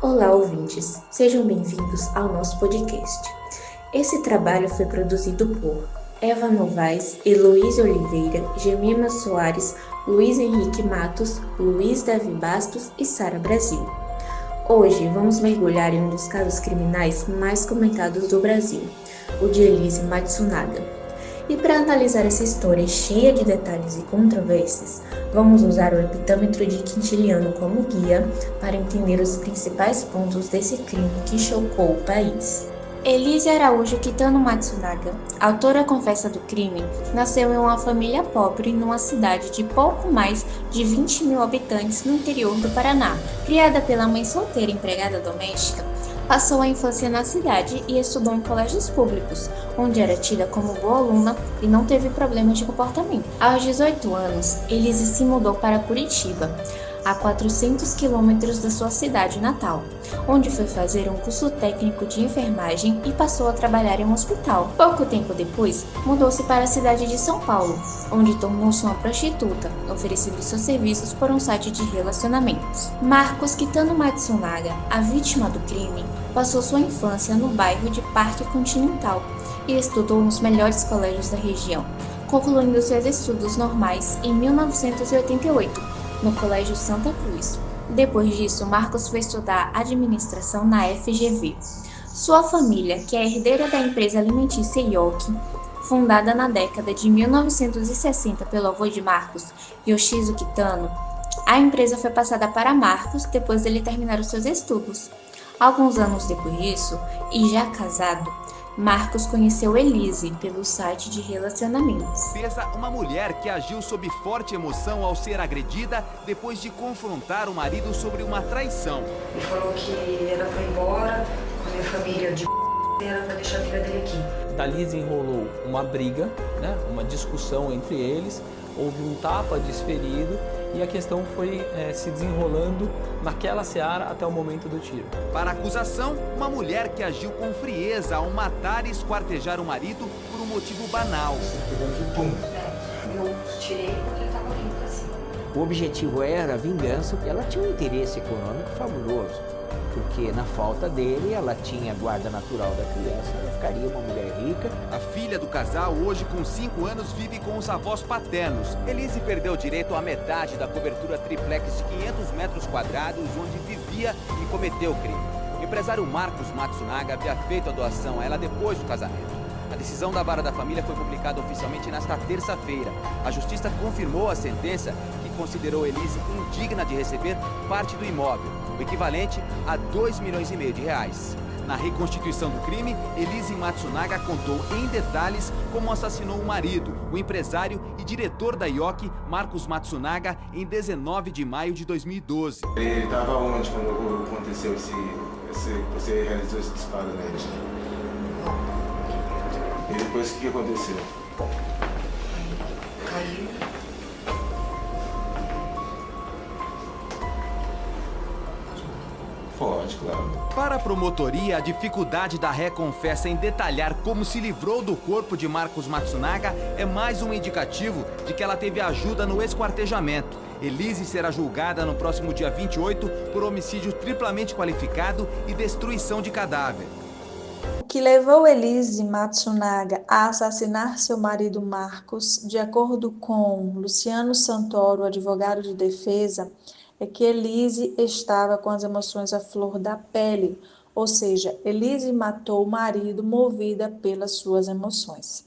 Olá, ouvintes! Sejam bem-vindos ao nosso podcast. Esse trabalho foi produzido por Eva Novaes, Heloísa Oliveira, Gemima Soares, Luiz Henrique Matos, Luiz Davi Bastos e Sara Brasil. Hoje vamos mergulhar em um dos casos criminais mais comentados do Brasil, o de Elise Matsunaga. E para analisar essa história cheia de detalhes e controvérsias, vamos usar o epitâmetro de Quintiliano como guia para entender os principais pontos desse crime que chocou o país. Elise Araújo Kitano Matsunaga, autora confessa do crime, nasceu em uma família pobre numa cidade de pouco mais de 20 mil habitantes no interior do Paraná. Criada pela mãe solteira empregada doméstica, passou a infância na cidade e estudou em colégios públicos, onde era tida como boa aluna e não teve problemas de comportamento. Aos 18 anos, Elise se mudou para Curitiba, a 400 quilômetros da sua cidade natal, onde foi fazer um curso técnico de enfermagem e passou a trabalhar em um hospital. Pouco tempo depois, mudou-se para a cidade de São Paulo, onde tornou-se uma prostituta, oferecendo seus serviços por um site de relacionamentos. Marcos Kitano Matsunaga, a vítima do crime, passou sua infância no bairro de Parque Continental e estudou nos melhores colégios da região, concluindo seus estudos normais em 1988, no Colégio Santa Cruz. Depois disso, Marcos foi estudar administração na FGV. Sua família, que é herdeira da empresa alimentícia Yoki, fundada na década de 1960 pelo avô de Marcos, Yoshizo Kitano, a empresa foi passada para Marcos depois dele terminar os seus estudos. Alguns anos depois disso, e já casado, Marcos conheceu Elise pelo site de relacionamentos. Uma mulher que agiu sob forte emoção ao ser agredida depois de confrontar o marido sobre uma traição. Ele falou que era pra ir embora com a minha família de era pra deixar a filha dele aqui. Dali desenrolou uma briga, uma discussão entre eles, houve um tapa desferido e a questão foi se desenrolando naquela seara até o momento do tiro. Para a acusação, uma mulher que agiu com frieza ao matar e esquartejar o marido por um motivo banal. Eu tirei porque ele tava vindo pra cima. O objetivo era a vingança, porque ela tinha um interesse econômico fabuloso. Porque na falta dele, ela tinha a guarda natural da criança, ela ficaria uma mulher rica. A filha do casal, hoje com 5 anos, vive com os avós paternos. Elise perdeu direito à metade da cobertura triplex de 500 metros quadrados, onde vivia e cometeu o crime. O empresário Marcos Matsunaga havia feito a doação a ela depois do casamento. A decisão da Vara da Família foi publicada oficialmente nesta terça-feira. A Justiça confirmou a sentença que considerou Elise indigna de receber parte do imóvel, o equivalente a R$2,5 milhões. Na reconstituição do crime, Elise Matsunaga contou em detalhes como assassinou o marido, o empresário e diretor da Yoki, Marcos Matsunaga, em 19 de maio de 2012. Ele estava onde quando aconteceu você realizou esse disparo nele? E depois o que aconteceu? Caiu. Pode, claro. Para a promotoria, a dificuldade da ré confessa em detalhar como se livrou do corpo de Marcos Matsunaga é mais um indicativo de que ela teve ajuda no esquartejamento. Elise será julgada no próximo dia 28 por homicídio triplamente qualificado e destruição de cadáver. O que levou Elise Matsunaga a assassinar seu marido Marcos, de acordo com Luciano Santoro, advogado de defesa, é que Elise estava com as emoções à flor da pele, ou seja, Elise matou o marido movida pelas suas emoções.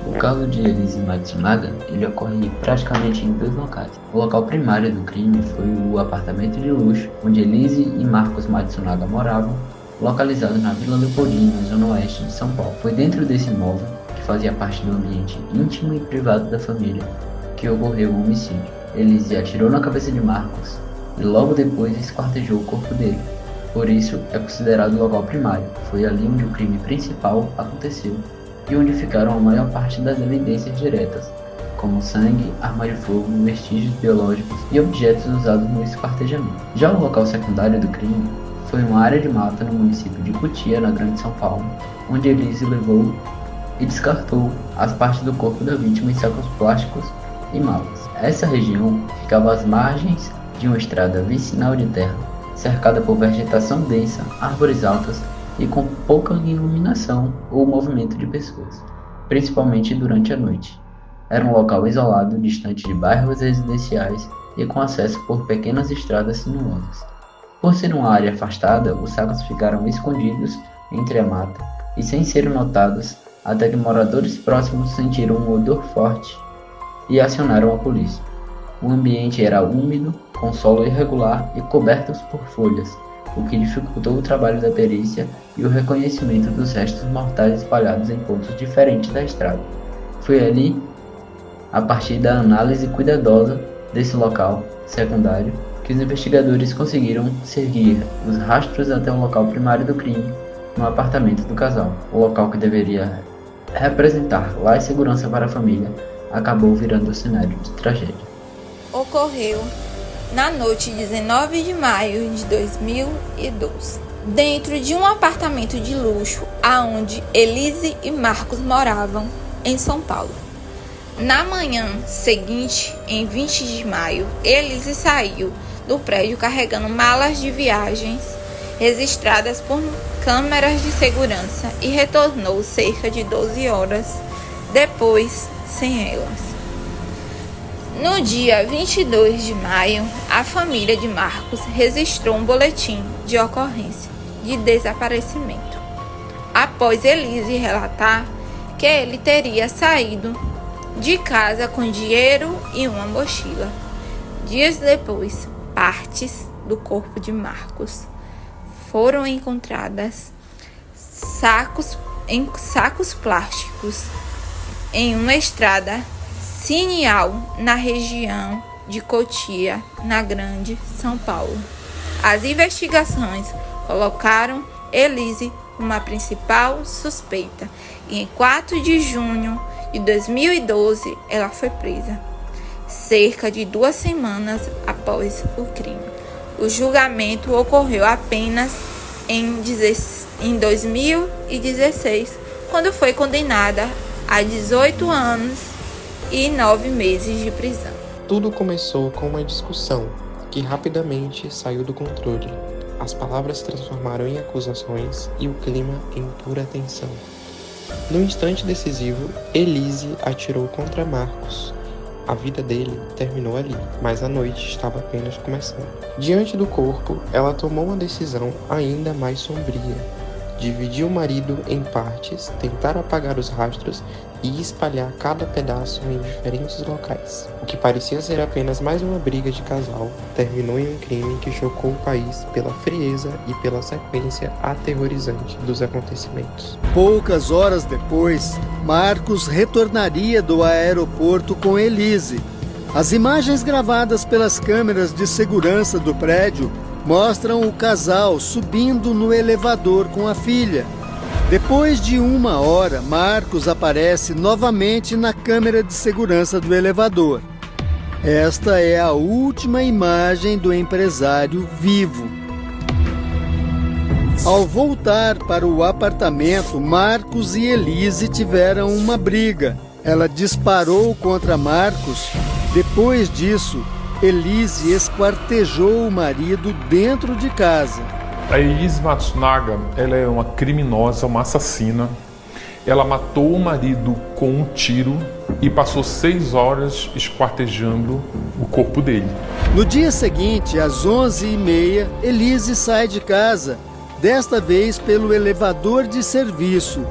O caso de Elise Matsunaga, ele ocorre praticamente em dois locais. O local primário do crime foi o apartamento de luxo, onde Elise e Marcos Matsunaga moravam, localizado na Vila Leopoldina, na zona oeste de São Paulo. Foi dentro desse imóvel, que fazia parte do ambiente íntimo e privado da família, que ocorreu o homicídio. Elise atirou na cabeça de Marcos e logo depois esquartejou o corpo dele. Por isso, é considerado o local primário. Foi ali onde o crime principal aconteceu e onde ficaram a maior parte das evidências diretas, como sangue, arma de fogo, vestígios biológicos e objetos usados no esquartejamento. Já o local secundário do crime foi uma área de mata no município de Cotia, na Grande São Paulo, onde Elise levou e descartou as partes do corpo da vítima em sacos plásticos e malas. Essa região ficava às margens de uma estrada vicinal de terra, cercada por vegetação densa, árvores altas e com pouca iluminação ou movimento de pessoas, principalmente durante a noite. Era um local isolado, distante de bairros residenciais e com acesso por pequenas estradas sinuosas. Por ser uma área afastada, os sacos ficaram escondidos entre a mata e sem serem notados, até que moradores próximos sentiram um odor forte e acionaram a polícia. O ambiente era úmido, com solo irregular e cobertos por folhas, o que dificultou o trabalho da perícia e o reconhecimento dos restos mortais espalhados em pontos diferentes da estrada. Foi ali, a partir da análise cuidadosa desse local secundário, que os investigadores conseguiram seguir os rastros até o local primário do crime, no apartamento do casal. O local que deveria representar lar e segurança para a família acabou virando cenário de tragédia. Ocorreu na noite de 19 de maio de 2012, dentro de um apartamento de luxo aonde Elise e Marcos moravam, em São Paulo. Na manhã seguinte, em 20 de maio, Elise saiu do prédio carregando malas de viagens registradas por câmeras de segurança e retornou cerca de 12 horas depois sem elas. No dia 22 de maio, a família de Marcos registrou um boletim de ocorrência de desaparecimento, após Elise relatar que ele teria saído de casa com dinheiro e uma mochila. Dias depois, partes do corpo de Marcos foram encontradas em sacos plásticos em uma estrada sinual na região de Cotia, na Grande São Paulo. As investigações colocaram Elise como a principal suspeita e em 4 de junho de 2012 ela foi presa, cerca de 2 semanas após o crime. O julgamento ocorreu apenas em 2016, quando foi condenada a 18 anos e 9 meses de prisão. Tudo começou com uma discussão que rapidamente saiu do controle. As palavras se transformaram em acusações e o clima em pura tensão. No instante decisivo, Elise atirou contra Marcos. A vida dele terminou ali, mas a noite estava apenas começando. Diante do corpo, ela tomou uma decisão ainda mais sombria: dividir o marido em partes, tentar apagar os rastros e espalhar cada pedaço em diferentes locais. O que parecia ser apenas mais uma briga de casal, terminou em um crime que chocou o país pela frieza e pela sequência aterrorizante dos acontecimentos. Poucas horas depois, Marcos retornaria do aeroporto com Elise. As imagens gravadas pelas câmeras de segurança do prédio mostram o casal subindo no elevador com a filha. Depois de 1 hora, Marcos aparece novamente na câmera de segurança do elevador. Esta é a última imagem do empresário vivo. Ao voltar para o apartamento, Marcos e Elise tiveram uma briga. Ela disparou contra Marcos. Depois disso, Elise esquartejou o marido dentro de casa. A Elise Matsunaga, ela é uma criminosa, uma assassina. Ela matou o marido com um tiro e passou 6 horas esquartejando o corpo dele. No dia seguinte, às 11h30, Elise sai de casa, desta vez pelo elevador de serviço.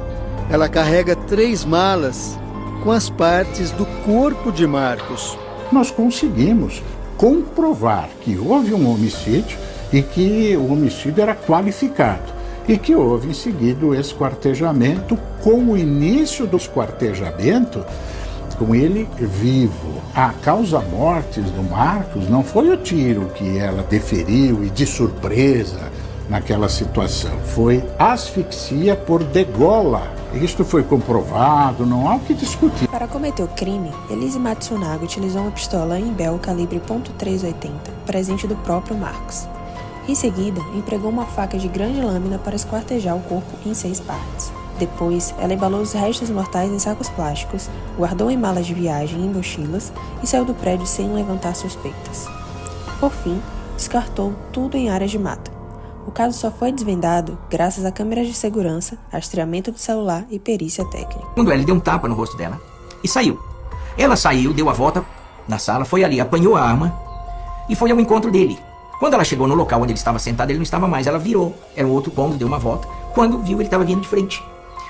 Ela carrega 3 malas com as partes do corpo de Marcos. Nós conseguimos comprovar que houve um homicídio e que o homicídio era qualificado e que houve em seguida o esquartejamento, com o início do esquartejamento com ele vivo. A causa-mortes do Marcos não foi o tiro que ela deferiu e de surpresa naquela situação, foi asfixia por degola. Isto foi comprovado, não há o que discutir. Para cometer o crime, Elise Matsunaga utilizou uma pistola Imbel calibre .380, presente do próprio Marcos. Em seguida, empregou uma faca de grande lâmina para esquartejar o corpo em 6 partes. Depois, ela embalou os restos mortais em sacos plásticos, guardou em malas de viagem e em mochilas e saiu do prédio sem levantar suspeitas. Por fim, descartou tudo em áreas de mata. O caso só foi desvendado graças a câmeras de segurança, rastreamento de celular e perícia técnica. Quando ele deu um tapa no rosto dela e saiu. Ela saiu, deu a volta na sala, foi ali, apanhou a arma e foi ao encontro dele. Quando ela chegou no local onde ele estava sentado, ele não estava mais. Ela virou, era um outro ponto, deu uma volta. Quando viu, ele estava vindo de frente.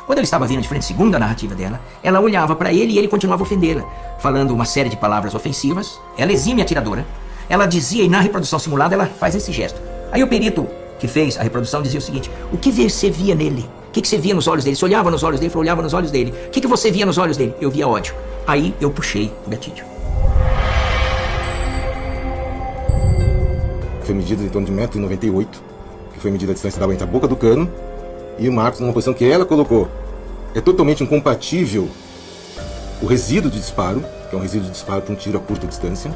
Quando ele estava vindo de frente, segundo a narrativa dela, ela olhava para ele e ele continuava a ofendê-la, falando uma série de palavras ofensivas. Ela exime atiradora. Ela dizia, e na reprodução simulada, ela faz esse gesto. Aí o perito que fez a reprodução dizia o seguinte: o que você via nele? O que você via nos olhos dele? Você olhava nos olhos dele? Eu olhava nos olhos dele. O que você via nos olhos dele? Eu via ódio. Aí eu puxei o gatilho. Foi medida em torno de 1,98 m, que foi medida a distância da entre a boca do cano e o Marcos, numa posição que ela colocou. É totalmente incompatível o resíduo de disparo, que é um resíduo de disparo para um tiro a curta distância,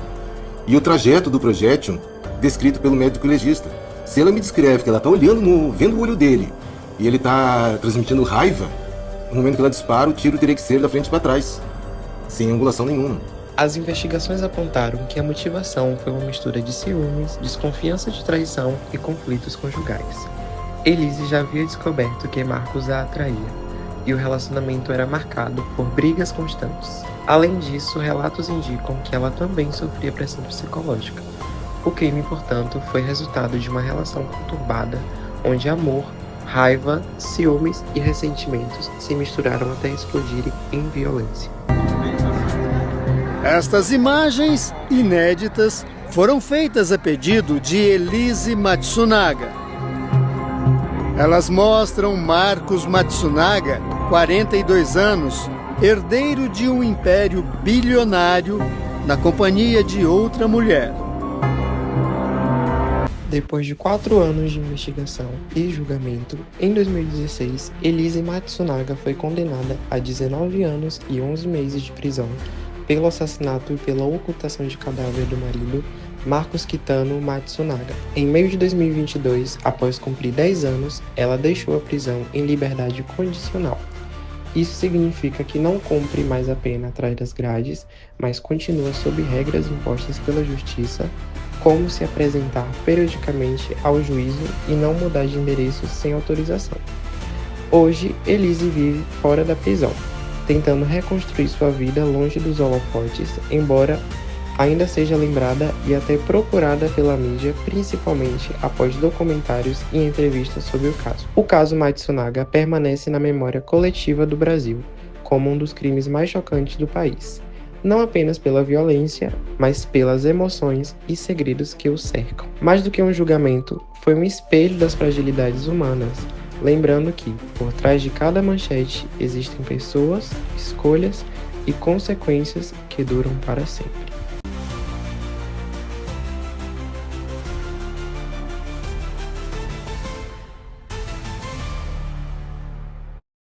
e o trajeto do projétil descrito pelo médico legista. Se ela me descreve que ela está olhando, vendo o olho dele, e ele está transmitindo raiva, no momento que ela dispara, o tiro teria que ser da frente para trás, sem angulação nenhuma. As investigações apontaram que a motivação foi uma mistura de ciúmes, desconfiança de traição e conflitos conjugais. Elise já havia descoberto que Marcos a atraía, e o relacionamento era marcado por brigas constantes. Além disso, relatos indicam que ela também sofria pressão psicológica. O crime, portanto, foi resultado de uma relação conturbada, onde amor, raiva, ciúmes e ressentimentos se misturaram até explodirem em violência. Estas imagens inéditas foram feitas a pedido de Elise Matsunaga. Elas mostram Marcos Matsunaga, 42 anos, herdeiro de um império bilionário, na companhia de outra mulher. Depois de 4 anos de investigação e julgamento, em 2016, Elise Matsunaga foi condenada a 19 anos e 11 meses de prisão pelo assassinato e pela ocultação de cadáver do marido, Marcos Kitano Matsunaga. Em meio de 2022, após cumprir 10 anos, ela deixou a prisão em liberdade condicional. Isso significa que não cumpre mais a pena atrás das grades, mas continua sob regras impostas pela justiça, como se apresentar periodicamente ao juízo e não mudar de endereço sem autorização. Hoje, Elise vive fora da prisão, tentando reconstruir sua vida longe dos holofotes, embora ainda seja lembrada e até procurada pela mídia, principalmente após documentários e entrevistas sobre o caso. O caso Matsunaga permanece na memória coletiva do Brasil como um dos crimes mais chocantes do país, não apenas pela violência, mas pelas emoções e segredos que o cercam. Mais do que um julgamento, foi um espelho das fragilidades humanas, lembrando que, por trás de cada manchete, existem pessoas, escolhas e consequências que duram para sempre.